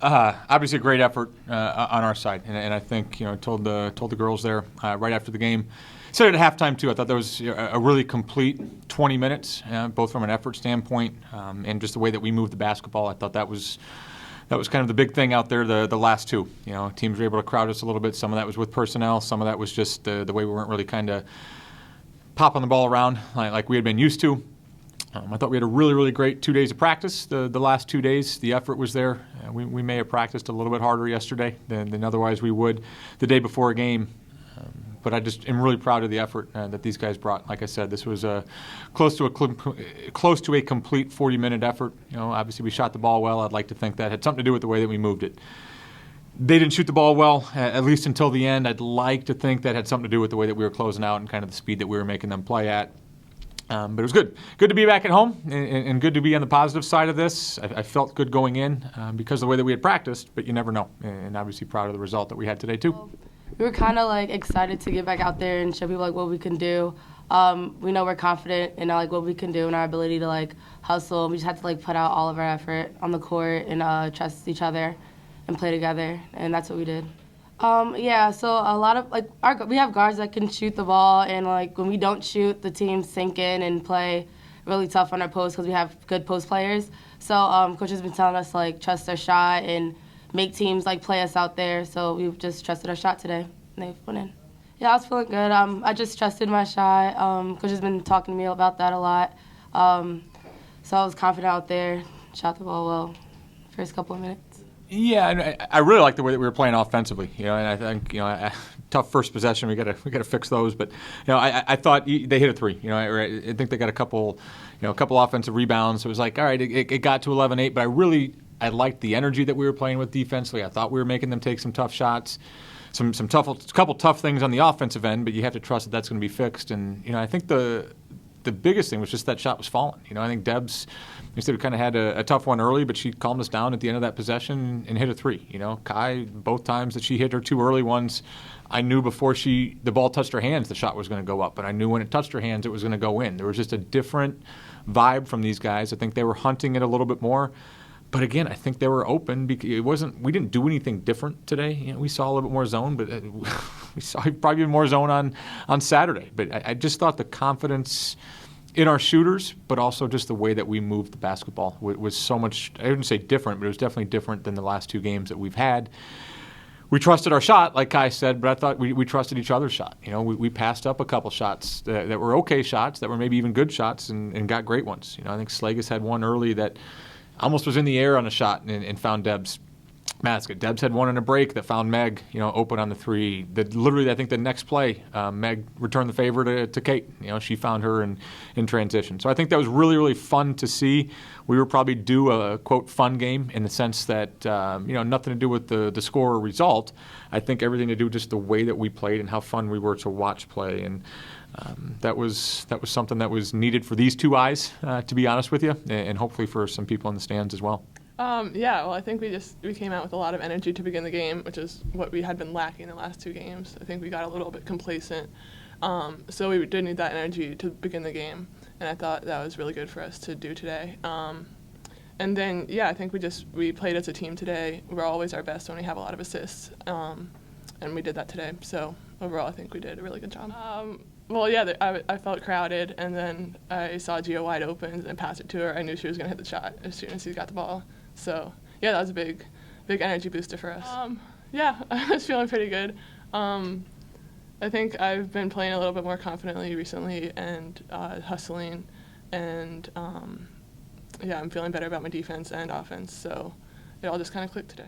Obviously, a great effort on our side, and I think told the girls there right after the game. Said it at halftime too. I thought that was a really complete 20 minutes, both from an effort standpoint and just the way that we moved the basketball. I thought that was kind of the big thing out there. The last two, teams were able to crowd us a little bit. Some of that was with personnel. Some of that was just the way we weren't really kind of popping the ball around like we had been used to. I thought we had a really, really great 2 days of practice. The last 2 days, the effort was there. We may have practiced a little bit harder yesterday than otherwise we would the day before a game. But I just am really proud of the effort that these guys brought. Like I said, this was close to a complete 40-minute effort. Obviously we shot the ball well. I'd like to think that had something to do with the way that we moved it. They didn't shoot the ball well, at least until the end. I'd like to think that had something to do with the way that we were closing out and kind of the speed that we were making them play at. But it was good. Good to be back at home and good to be on the positive side of this. I felt good going in because of the way that we had practiced, but you never know. And obviously proud of the result that we had today, too. We were kind of excited to get back out there and show people what we can do. We know we're confident in what we can do and our ability to hustle. We just have to put out all of our effort on the court and trust each other and play together, and that's what we did. So a lot of we have guards that can shoot the ball, and when we don't shoot, the teams sink in and play really tough on our post because we have good post players. So coach has been telling us trust our shot and make teams play us out there. So we've just trusted our shot today, and they went in. Yeah, I was feeling good. I just trusted my shot. Coach has been talking to me about that a lot. So I was confident out there, shot the ball well, first couple of minutes. Yeah, and I really like the way that we were playing offensively. And I think tough first possession. We got to fix those. But I thought they hit a three. I think they got a couple offensive rebounds. So it was all right. It got to 11-8, but I liked the energy that we were playing with defensively. I thought we were making them take some tough shots, couple tough things on the offensive end. But you have to trust that that's going to be fixed. And I think the biggest thing was just that shot was falling. I think Debs. Instead, we kind of had a tough one early, but she calmed us down at the end of that possession and hit a three. Kai, both times that she hit her two early ones, I knew before the ball touched her hands, the shot was going to go up. But I knew when it touched her hands, it was going to go in. There was just a different vibe from these guys. I think they were hunting it a little bit more. But again, I think they were open. We didn't do anything different today. We saw a little bit more zone, but we saw probably more zone on Saturday. But I just thought the confidence in our shooters, but also just the way that we moved the basketball was so much, I wouldn't say different, but it was definitely different than the last two games that we've had. We trusted our shot, like Kai said, but I thought we trusted each other's shot. We passed up a couple shots that were okay shots, that were maybe even good shots, and got great ones. I think Slagus had one early that almost was in the air on a shot and found Debs' basket. Debs had one in a break that found Meg, open on the three. Literally, I think the next play, Meg returned the favor to Kate. She found her in transition. So I think that was really, really fun to see. We were probably due a, quote, fun game in the sense that, nothing to do with the score or result. I think everything to do with just the way that we played and how fun we were to watch play. And that was something that was needed for these two eyes, to be honest with you, and hopefully for some people in the stands as well. I think we came out with a lot of energy to begin the game, which is what we had been lacking the last two games. I think we got a little bit complacent, so we did need that energy to begin the game, and I thought that was really good for us to do today. And then, I think we played as a team today. We're always our best when we have a lot of assists, and we did that today. So overall, I think we did a really good job. I felt crowded, and then I saw Gia wide open and passed it to her. I knew she was going to hit the shot as soon as she got the ball. So, that was a big energy booster for us. I was feeling pretty good. I think I've been playing a little bit more confidently recently and hustling, and I'm feeling better about my defense and offense. So it all just kind of clicked today.